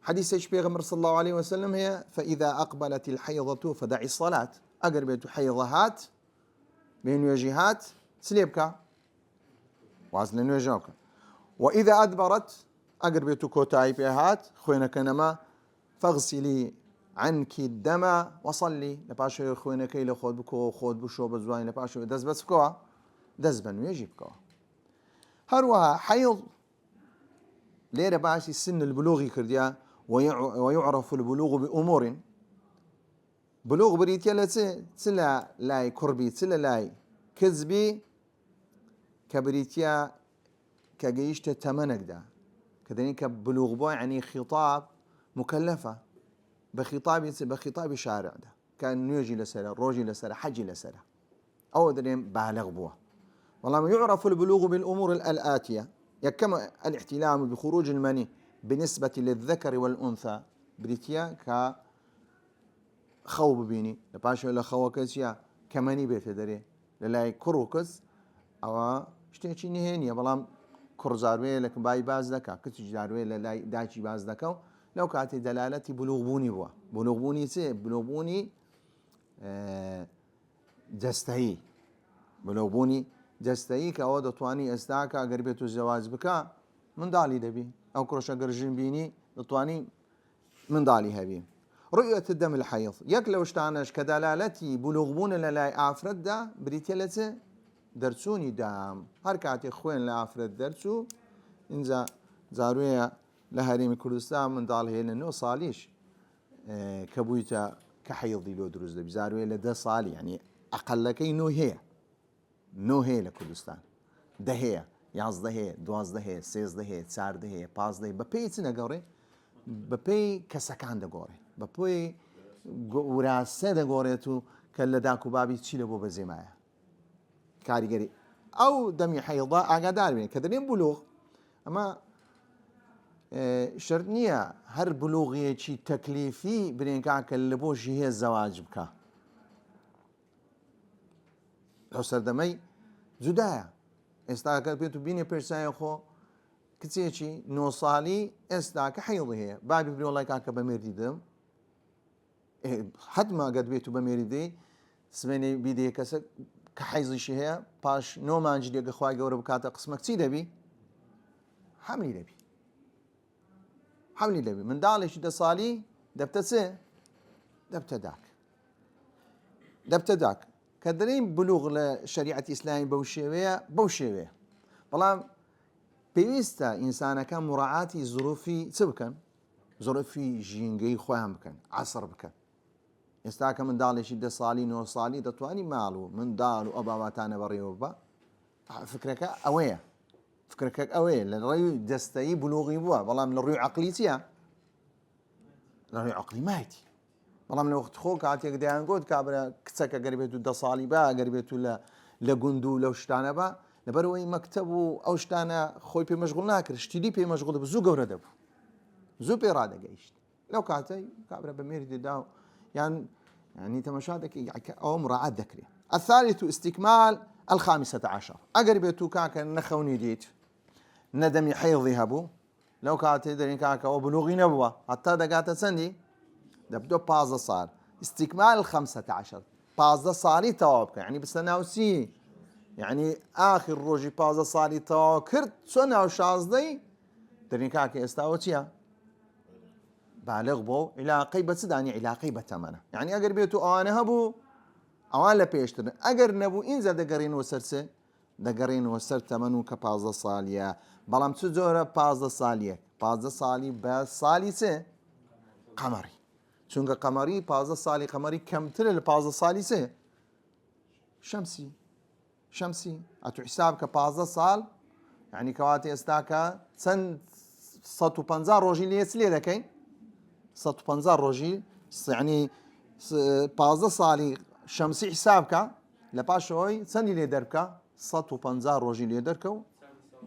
حديث بيغمر صلى الله عليه وسلم هي فإذا أقبلت الحيضة فدعي الصلاة اگر بيتو حيضهات بين وجهات سليبكا وازن وجهك وإذا أدبرت اگر بيتو كوتاي بيهات خوينا كنما فاغسلي عنك الدم وصلي لباشو خوينا كي لخود بكو خود بشو بزوين لباشو دز بس بكوا دز بن يجيبكوا هروها حيض ليرة باشي سن البلوغ كرديا ويعرف البلوغ بأمور بلوغ بريتيا تلا لاي كربي تلا لاي كذبي كبريتيا كجيشت تمنك دا كذلك بلوغ بو يعني خطاب مكلفة بخطاب شارع ده كان نيجي لسرة روجي لسرة حجي لسرة أو دريم بالغ بوه والله ما يعرف البلوغ بالأمور الآتية كما الاحتلام بخروج المني بالنسبة للذكر والأنثى بريتيا خوب بيني لباشا ولا خوكسيا كماني بيت دري للاي كروكس أو شتي نهينيا بلام كرزاروي لك باي باز دكا كتجاروي للاي دايشي باز دكا لو كانت دلالتي بلوغبوني بوا بلوغبوني سي بلوغبوني دستهي بلوغبوني جەستەیی کە ئەوە دەتوانی ئێستاکە ئەگەر بێت و زەواج بکە منداڵی دەبی ئەو کوڕەشە گەرژین بینی دەتوانی منداڵی هەبی ڕؤية الدم الحيض یەک لەو شتانەش کە دەلالەتی بولوغبوونە لە لای ئافرەتدا بریتە لە چ دەرچوونی دام هەر کاتێک خوێن لە ئافرەت دەرچوو اینجا جاروەیە لە هەرێمی کوردستان منداڵ هەیە لە 9 ساڵیش کە بوویتە کە حەیضی لۆ دروست دەبی زاروێ لە 10 ساڵی ینی ئەقەلەکەی 9 هەیە 9 هەیە لە کوردستان 10 هەیە 11 هەیە 12 هەیە 13 هەیە 14 هەیە 15 بە پێی چ نەگەڕێ بە پێی کەسەکان دەگۆڕێ بە پێی وراستە دەگۆڕێت و کە لە داک و بابی چی لە بۆ بەزێمایە کاریگەری ئەو دەمی حەیضا ئاگادار بێن کە دەبێن بلوغ ئەمە شرط نییە هەر بلوغیەکی تەکلیفی برێنکاکە لە بۆ ژیهێ زەواج بکە ئەو سەردەمەی جودایە ئێستاکە پێت و بینێ پێرسایە خۆ کچێکی 9 ساڵی ئێستاکە حەیڵی هەیە بابی برۆڵای کاکە بە مێردی دەم حتما گەت بێت و بە مێریدەی سبێنەی بیدەیە کەسە کە حەیزیشی هەیە پاش 9 مانجی لێگە خوای گەورە بکاتە قسمەک چی دەبی حەملی دەبی حەملی دەبی منداڵێکی 10 ساڵی دەبتە چێ دەبتە داک کە دەرێن بلوغ لە شریعەتی ئیسلامی بەو شێوەیە بەڵام پێویستە ئینسانەکان مراعاتی زروفی چ بکەن زروفی ژینگەی خۆیان بکەن عەسر بکەن ئێستا کە منداڵێکی 10 ساڵی 9 ساڵی دەتوانی ماڵ و منداڵ و ئەو باباتانە بەڕێوە بە فکرەکە ئەوەیە لە ڕێی دەستەیی بلوغی بووە بەڵام لە ڕووی عەقلی چییە لە ڕووی عەقلی مایتی بەڵام لە وەخت خۆ کاتێک دەیانگوت کابرا کچەکە گەر بێت و 10 ساڵی بە گەر بێت و لە گوند و لەو شتانە بە لەبەرەوەی مەکتەب و ئەو شتانە خۆی پێ مەشغوڵ ناکرد شتیلی پێ مەشغوڵ دەبوو زوو گەورە دەبوو زوو پێ ڕادەگەیشت لەو کاتەی کابرا بە مێردی دێدا و يعني تەماشا دەکەی ئەوە مراعات دەکرێت الثالث استكمال الخامسة عشر ئەگەر بێت و کاکە نەخەونی دیت نەدەمی حەیضی هەبوو لەو کاتێ دەرین کاکەەوە بلوغی نەبووە حتا دەگاتە چەندی دەبدۆ 15 ساڵ استكمال 15 15 ساڵی تەواو بکە یعنی بستە ناوسی یعنی ئاخر ڕۆژی 15 ساڵی تەواو کرد چۆن ناو 16 دەرین کاکە ئێستاوە چییە بالغ بۆ علاقەی بە چدانی علاقەی بە تەمەنە یعنی ئەگەر بێت و ئەوانە هەبوو ئەوان لە پێشترن ئەگەر نەبوو ئینجا دەگەڕێنەوە سەرچێ دەگەڕێنەوە سەر تەمەن و کە 15 ساڵیە بەڵام چ جۆرە 15 ساڵیە 15 ساڵی بە ساڵی چێ قەمەری چونکە قەمەری 15 ساڵی قەمەری کەمترە لە 15 ساڵی چێ شەمسی ئەتو حیساب کە 15 ساڵ یعنی کەواتە ئێستاکە چەند 150 ڕۆژی لێ دەکەین 150 ڕۆژی یعنی 15 ساڵی شەمسی حسابکە لە پاشەوەی چەندی لێ دەرکە 150 ڕۆژی لێ دەرکە و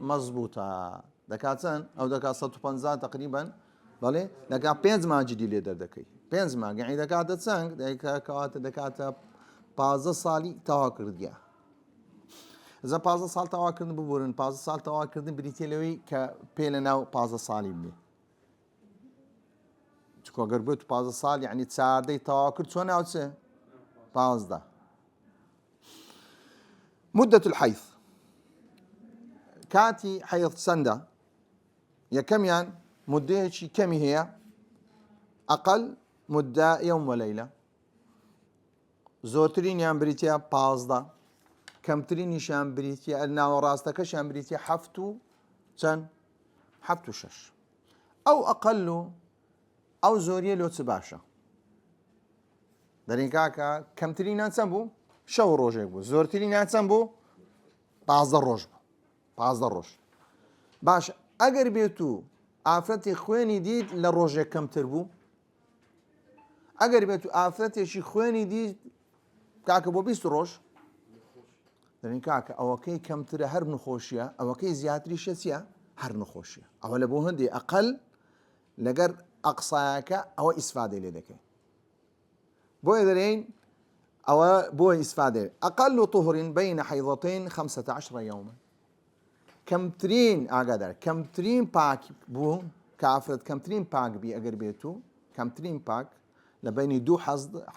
مەزبوطە دەکات چەند ئەو دەکات 150 تقریبا بەڵێ دەکات 5 مانجی لێ دەردەکەی 5 مانگ یعنی دەکاتە چەند دەکاتە دەکاتە 15 ساڵی تەواوکردیە ئەزە 15 ساڵ تەواوکردن ببورن 15 ساڵ تەواوکردن بریتێ لەوەی کە پێ لە ناو 15 ساڵی بێ چکۆگەر بێت 15 ساڵ یعنی چاردەی تەواو کرد چۆن ناو چێ 15 مدة الحيض كاتي حيض سندة يكميان مدەیەکی کەمی هەیە ئەقل مدە يوم وليلة زۆرترینیان بریتە 15 کەمترینیشیان بریتە ناوەڕاستەکەشیان بریتە 7 و چەند 7 و 6 ئەو ئەقل و ئەو زۆریە لۆ چ باشە دەرین کاکە کەمترینان چەند بوو شەو ڕۆژێک بوو زۆرترینان چەند بوو 15 ڕۆژ بوو 15 ڕۆژ باش ئەگەر بێت و ئافرەتی خوێنی دیت لە ڕۆژێک کەمتر بوو ئەگەر بێت و ئافرەتێکی خوێنی دیت کاکە بۆ 20 ڕۆژ دەرین کاکە ئەوەکەی کەمترە هەر نخۆشیە ئەوەکەی زیاتریشە چییە هەر نخۆشیە ئەوە لە بۆ هەندێ ئەقل لەگەر ئەقسایەکە ئەوە ئیسفادەی لێ دەکەین بۆیە دەرێن ئەوە بۆ ئیسفادێ ئەقل و طهرین بەینە حەیضەتین 15 یوما کەمترین ئاگادار کەمترین پاک بوو کە ئافرەت کەمترین پاک بی ئەگەر بێت و کەمترین پاک لە بینی دوو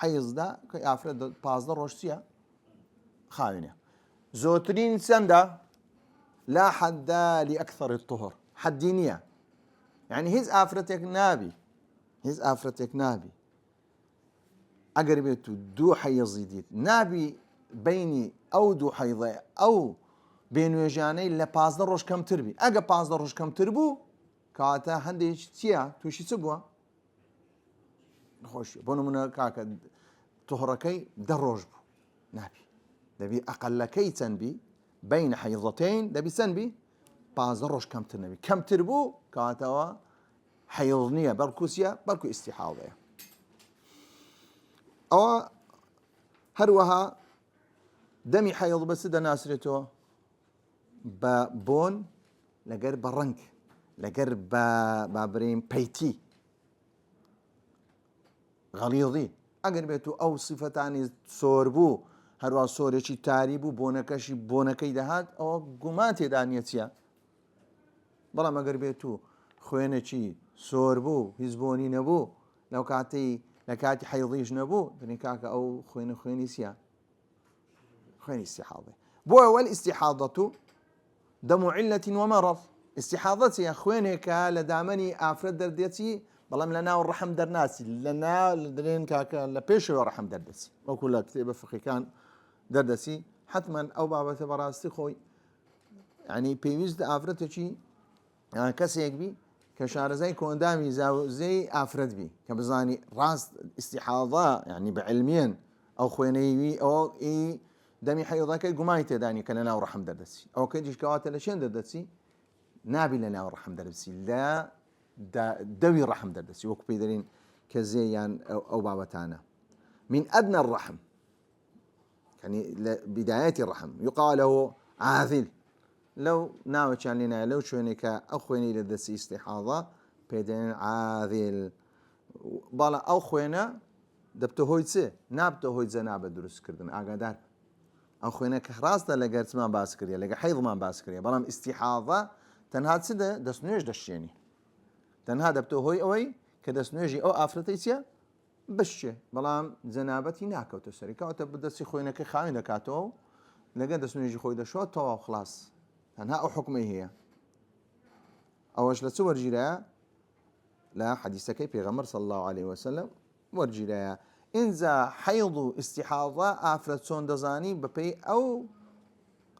حەیزدا کە ئافرەت 15 ڕۆژ چییە خاوێنە زوترين سندا لا حد لأكثر الطهر حدينية يعني هز آفرتك نابي أقربيتو دو حيض جديد نابي بيني أو دو حيضة أو بين وجاني لا بازدر روش كم تربي أجا بازدر روش كم تربو كاتا هنديش تيا توشي سبوا خوش بونو من كاكا طهركي دروج بو نابي دبي أقلكي تنبي بين حيضتين دبي سنبي بازدر روش كم تربي كم تربو كاتا حيضنية بركوسيا بركو استحاضة أو هروها دمي حيض بس دا ناسرته ببون لقر برنك لقر بابرين بيتي غليظي اگر بيتو او صفتاني سوربو هروا سوريشي تاريبو بونكشي بونكي دهات او قماتي دانيتيا بلا ما اگر بيتو خوينشي سوربو هزبوني نبو لو كاتي لكاتي حيضيش نبو دني كاكا او خويني سيا خويني استحاضة بو والاستحاضة دم علة ومرض استحاضتي يا خوينك لدامني افرد درديتي بلام لنا والرحم درناسي لنا لدرين كاكا لبيشو ورحم دردسي وكل كتيبة فقه كان دردسي حتما او بابا براستي خوي يعني بيوزد افرتشي يعني كسيك بي كشار زي كوندامي زي افرد بي كبزاني راس استحاضة يعني بعلميا او خويني او اي دمي حيضاك قمايته داني كان لنا ورحم دردسي او كيجي كواتل لشين دردسي نابي لنا ورحم دردسي لا دوي رحم دردسي وكو بيدرين كزيان او بابتانا من ادنى الرحم يعني بداية الرحم يقال له عاذل لو ناوي كان لنا لو شونك اخويني لدسي استحاضة بيدرين عاذل بالا او خوينا دبتو هويتسي نابتو هويتزا ناب دروس كردن اقادار او خوينا كهراستا لقرت ما باسكريا لقى حيض ما باسكريا بلام استحاضة تنهاد سده دسنوش دشيني تنهاد دبتو هوي اوي كدسنوجي او افرتيسيا بشه بلام زنابتي ناكو تسري كاوتا بدسي خوينا كخاوين دكاتو لقى دسنوجي خوي دشو تو خلاص تنها او حكمي هي اوش لتصور جيلا لا حديثك بيغمر صلى الله عليه وسلم ورجيلا انزا حيض استحاضة افرتسون دزاني ببي او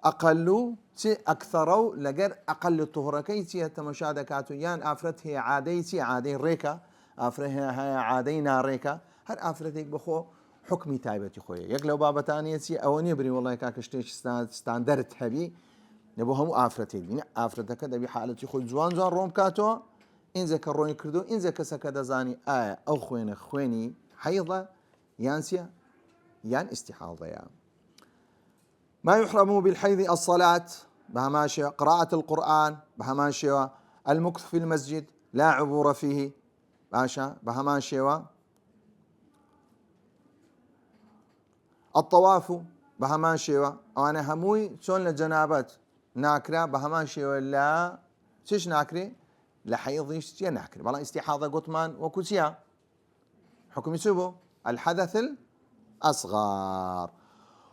أقل تي أكثروا لجر أقل طهركي تي تمشادكاتو يان أفرت هي عادي ريكا أفرت هي عادينا ريكا هر أفرتك بخو حكمي تايبتي خويا يقلو بابا تانيتي أو نبري والله كاكشتيش ستاندرد هبي نبوهم أفرتك بين أفرتك دبي حالتي خوي زوان روم كاتو إنزا كروني كردو إنزا كسكدا زاني أو خويني حيضة يانسيا يان استحاضة يا ما يحرم بالحيض الصلاة بهماشية قراءة القرآن بهماشية المكث في المسجد لا عبور فيه باشا بهماشية الطواف بهماشية أنا هموي شون لجنابات ناكرة بهماشية لا تش ناكري لحيض يشتي ناكري والله استحاضة قطمان وكسيا حكم يسوبه الحدث الأصغر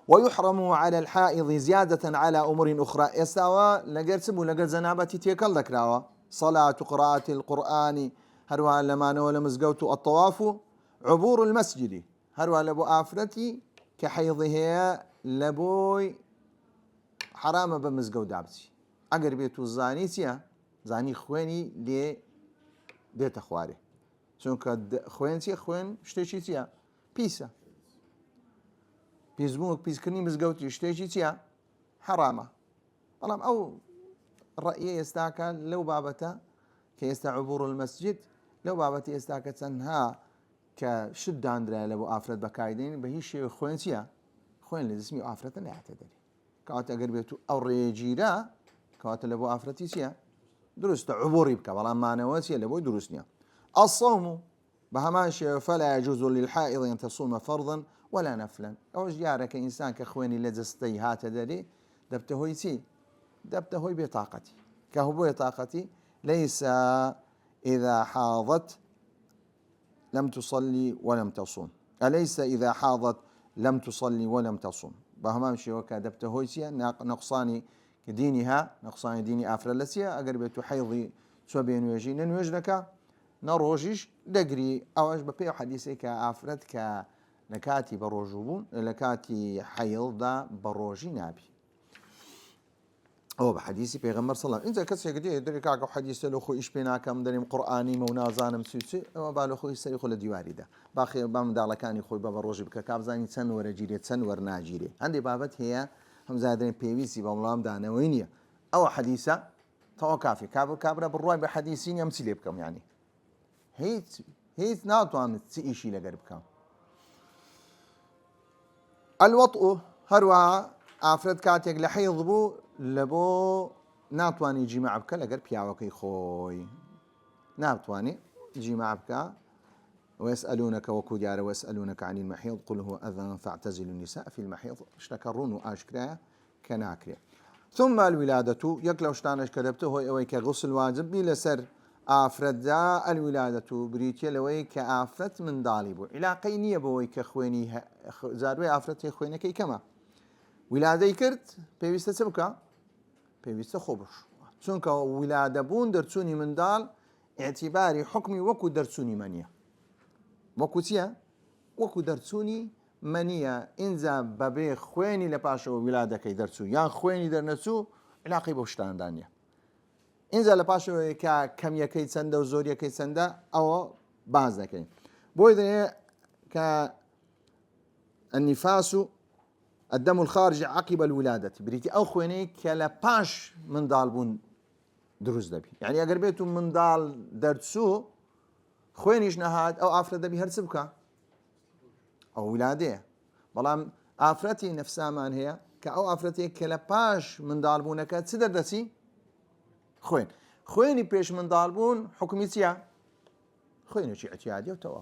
ويحرم على الحائض زيادة على أمور أخرى يستوى لقرسبو لقر زنابتي تيكال ذكراوة صلاة قراءة القرآن هروا لما نول مزقوت الطواف عبور المسجد هروا لبو آفرتي كحيضه لبوي حرام بمزقو دابتي أقر بيتو الزاني تيا زاني خويني لي بيت أخواري چونك خوين تيا خوين شتيشي تيا بيسا بيزموك بيزكني مزقوتي شتيشي تيا حرامة طالما أو الرأي يستاكا لو بابتا كيستا عبور المسجد لو بابتا يستاكا تنها كشد عندنا لبو آفرت بكايدين بهيش خوين تيا خوين اللي اسمي آفرت لا يعتدري كاوتا قربيتو أو ريجيرا كاوتا لبو آفرتي تيا درست عبوري بكا والله ما نواتي لبو دروسنيا الصوم بهماشي فلا يجوز للحائض أن تصوم فرضا ولا نفلا أو جارك إنسان كخويني لجستي هات دري دبتهويتي دبتهوي بطاقتي كهو بطاقتي ليس إذا حاضت لم تصلي ولم تصوم أليس إذا حاضت لم تصلي ولم تصوم بهمان شيء كادبته هويسيا نقصاني دينها نقصان ديني آفرة لسيا أقرب حيضي سوبين ويجين نوجدك نروجش دقري أو ببيع حديثي كآفرت كنكاتي بروجوبون لكاتي حيض دا بروجي نابي أو بحديثي بيغمر صلى الله عليه وسلم إنت كسي قديه دري كاكو حديث له خو إيش بيناكم دريم قرآني منازان مسوسي أو بالو خو يسري خو لديواري ده باخي بام دالكاني خوي بابا روجي بك كابزاني تسنور جيري تسنور ناجيري عندي بابت هي هم زادين بيويسي باملام دانا وينيا أو حديثة تو كافي كابرا بالرواي بحديثين يمثل بكم يعني هيت ناتوان تسيشي لقربكم الوطء هروا ئافرەت کاتێک لە حەیض بوو لە بۆ ناتوانانی جیماع بکە لەگەر پیاوەکەی خۆی ناتوانێت جیماع بکە ويسألونك وكو ديار ويسألونك عن المحيض قل هو أذى فاعتزلوا النساء في المحيض اشتكرون وآشكرا كناكري ثم الولادة يكلو شتانش كذبته هو اويك غسل واجب بلا سر آفردا الولادة بريتيا لويك آفرت من ضالبو علاقي نية بويك خويني زاروي آفرت خوينكي كما ولادەی کرد پێویستە چ بکە پێویستە خۆ بش چونکە ولادە بوون دەرچوونی منداڵ ئێعتیباری حکمی وەکو دەرچوونی مەنیە وەکو چییە وەکو دەرچوونی مەنیە ئینجا بەبێ خوێنی لە پاشەوە ولادەکەی دەرچوو یان خوێنی دەرنەچوو علاقی بۆ شتاندان نیە ئینجا لە پاشەوە کە کەمیەکەی چەندە و زۆریەکەی چەندە ئەوە باز دەکەین بۆی دەیە کە النفاس الدم الخارج عقب الولادة بريتي أو خويني كلا باش من ضالبون دروز دبي يعني أقر بيتو من ضال درتسو خوينيش نهاد أو أفرد دبي هرسبكا أو ولادة بلام أفرتي نفسها من هي كأو أفرتي كلا باش من ضالبونك تسدر دسي خويني بيش من ضالبون حكميتيا خويني شي اعتيادي وتوا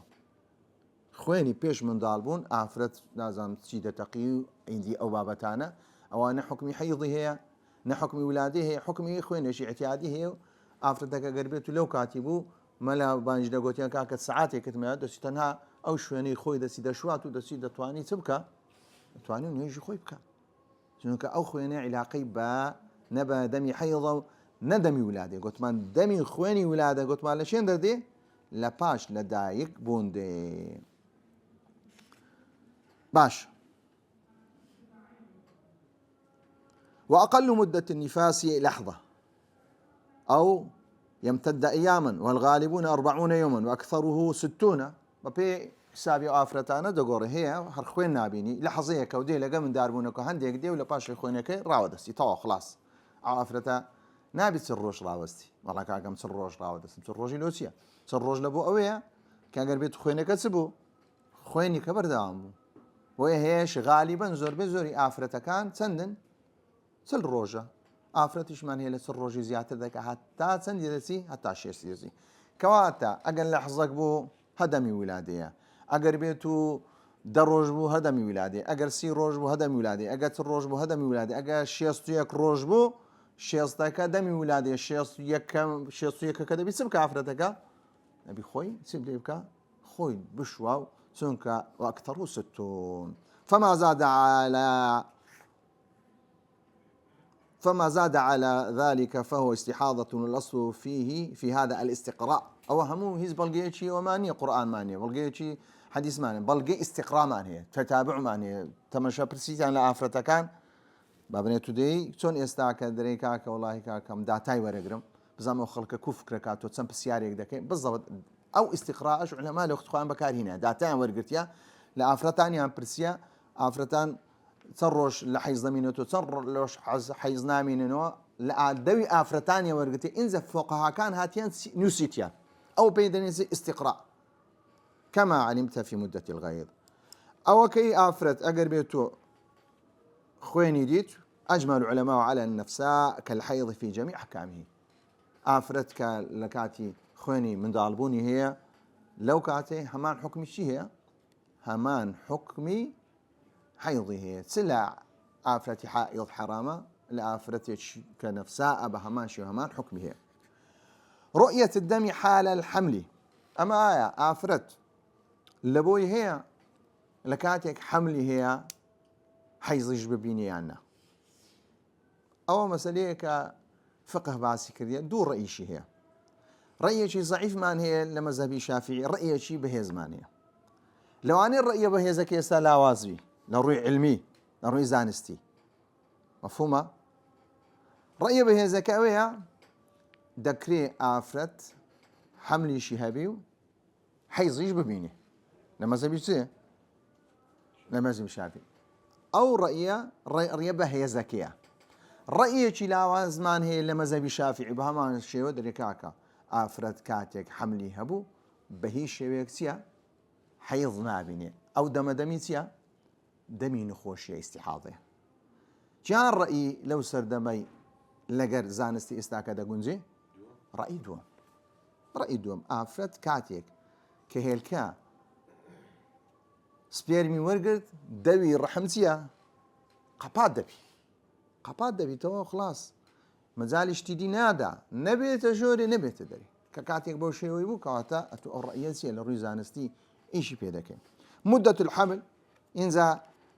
خويني بيش من ضالبون آفرت لازم تشيد تقي عندي أو بابتانا أو أنا حكمي حيضي هي نحكمي ولادي هي حكمي خويني شي اعتيادي هي آفرتك قربيت لو كاتبو ملا بانج دقوتيا كاكت ساعاتي كتما دسي تنها أو شويني خوي دسي دشواتو دسي دتواني تبكى تواني ونيجي خوي بكى شنوك أو خويني علاقي با نبا دمي حيضة ندمي ولادي قلت من دمي خويني ولادة قلت ما لشين دردي لباش لدايك بوندي باش وأقل مدة النفاس لحظة أو يمتد أياما والغالبون 40 يوما وأكثره 60 ببي حسابي آفرتانا دقور هي هرخوين نابيني لحظية كودي لقى من داربونك هنديك دي ولا باش خوينك راودستي طوا خلاص آفرتا نابي تسروش راودستي والله كاكم تسروش راودستي تسروشي لوسيا تسروش لبو أويا كان قربيت خوينك تسبو خويني كبر دامو وهيش غالبا زور بزوري آفرتا كان تندن سل روجا آفرتش من هي لسل روجي زيادة ذاك حتى تندي دسي حتى شيش دسي كواتا أجل لحظك بو هدمي ولادية أجر بيتو دروج بو هدمي ولادي أجر سي روج بو هدمي ولادي أجر الروج بو هدمي ولادي أجر شيستو يك روج بو شيستك دمي ولادي شيستو يك كذا بيسبك آفرتك نبي خوي سيب ليبك خوي بشواو سنك وأكثره 60 فما زاد على ذلك فهو استحاضة الأصل فيه في هذا الاستقراء أو همو هيز بلغيتشي ومانية قرآن مانية بلغيتشي حديث مانية بلغي استقراء مانية تتابع مانية تمشى برسيتي على آفرتا كان بابنيتو دي چون استاك دري كاكا والله كاكا مداتاي ورقرم بزامو خلق كفكر كاتو تسم بسياريك دكي بالضبط أو استقراءش علماء لو اختخوان بكار هنا داتاي ورقرتيا لآفرتان يان برسيا آفرتان تروش لحيز ضمينته تروش حيز نامينه لا دوي آفرتانيا ورقتي إنزف فوقها كان هاتيان نسيتيا أو بيدنيز استقراء كما علمت في مدة الغيظ أو كي آفرت أقربيتو خويني ديت أجمل العلماء على النفساء كالحيض في جميع أحكامه آفرت كاللكاتي خويني من ضالبوني هي لو كاتي همان حكمي شي هي همان حكمي حيضي هي سلع آفرتي حائض حرامة لآفرتي كنفساء بهمان شي همان حكمي هي رؤية الدم حال الحمل أما آية آفرت لبوي هي لكاتك حملي هي حەیزیش ببینی یان نا. ئەوە مەسەلەیە کە فقه باسی کردیە. دوو ڕەئیشی هەیە. ڕەئیەکی زەعیفمان هەیە لە مەزهەبی شافعی، ڕەئیەکی بەهێزمان هەیە. لەوانەیە ڕەئیە بەهێزەکە ئێستا لاوازبی لە ڕووی علمی، لە ڕووی زانستی. مەفهومە؟ ڕەئیە بەهێزەکە ئەوەیە دەکرێ ئافرەت حەملیشی هەبی و حەیزیش ببینێ. لە مەزهەبی چێ؟ لە مەزهەبی شافعی. ئەو ڕەئیە بەهێزەکەیە. ڕەئیەکی لاوازمان هەیە لە مەزهەبی شافعی بە هەمان شێوە دەرێکاکە ئافرەت کاتێک حەملی هەبوو بە هیچ شێوەیەک چییە؟ حەیض نابینێ. ئەو دەمەدەمی چییە؟ دەمی نەخۆشیە، ئیستیحاضەیە. چیان ڕەئی لەو سەردەمەی لەگەر زانستی ئێستاکە دەگونجێ؟ ڕەئی دووەم ئافرەت کاتێک کە هێلکە سپێرمی وەرگرت دەوی ڕەحم چییە؟ قەپات دەبیتەوە، خلاص مەجالی شتیدی نادا، نەبێتە ژۆرێ نەبێتە دەری. کە کاتێک بەو شێوەی بوو کەواتە ئەتو ئەو ڕەئیە چییە لە ڕووی زانستی ئیشی پێ دەکەین. مدەت الحەمل، ئینجا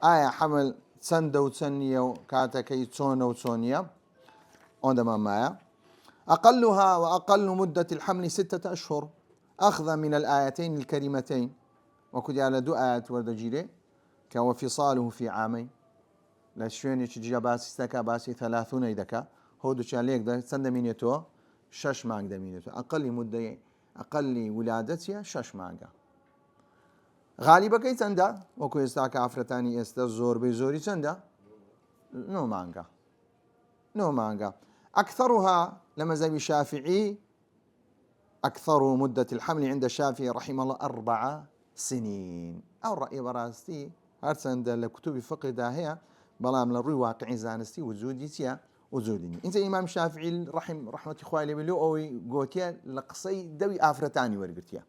ئایا حەمل چەندە و چەند نییە و کاتەکەی چۆنە و چۆن نییە؟ ئەوەندەمان مایە. أقلها وأقل مدة الحمل 6 أشهر أخذا من الآيتين الكريمتين. وكدي على دو آيات وردجيري كوفصاله في عامين. لا شوين يجي باسي استكا باسي 30 يدكا هودو شاليك ده سند مينيتو 6 مانگ دمينيتو. أقل مدة أقل ولادتها 6 مانگا. غالبا كي سندا وكو استاكا عفرتاني استا زور بزوري سندا نو مانگا. أكثرها لمذهب الشافعي، أكثر مدة الحمل عند الشافعي رحمه الله 4 سنين. أو رأي براستي هرسند لكتب فقه داهية بلام لروي واقعي زانستي وجودي تيا وجودني. إنت إمام الشافعي رحمة إخواني بلو أو قوتيا لقصي دوي آفرتاني ورقتيا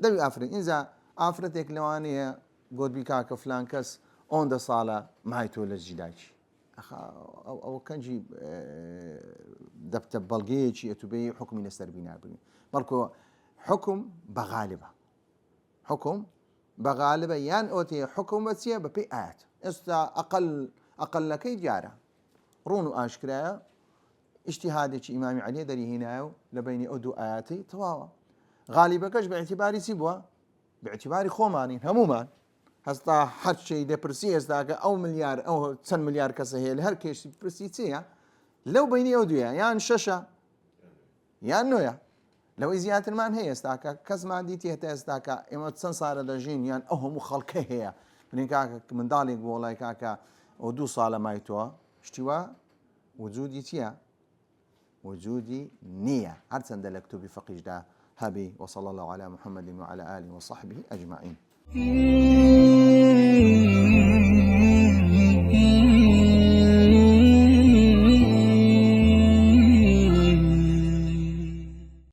دوي آفرت. إنزا آفرتك لوانية قد بكاك فلان كس أون دا صالة مايتو للجداج أو كنجي دبت بلغيتش يتبي حكم نستربينا بني مركو حكم بغالبة يان أوتي حكومتيا ببيئات استا أقل كي جارة رونو أشكرا اجتهادك إمام علي دري هنا لبين أدو آياتي تواوا غالبا كش باعتباري سيبوا باعتباري خومانين همومان هستا حد شيء دبرسي هستا أو مليار أو 100 مليار كسهيل هر كيش برسيتيا لو بيني أودويا يان شاشة يان نويا لو إزيات المان هي استاكا كز ما ديتي هتا استاكا إما تسنصار دجين يان أهم خلقه هي من كاكا من دالي والله كاكا ودو صالة مايتوا اشتوا وجودي تيا وجودي نية هرسن دلكتو بفقيج دا هبي وصلى الله على محمد وعلى آله وصحبه أجمعين.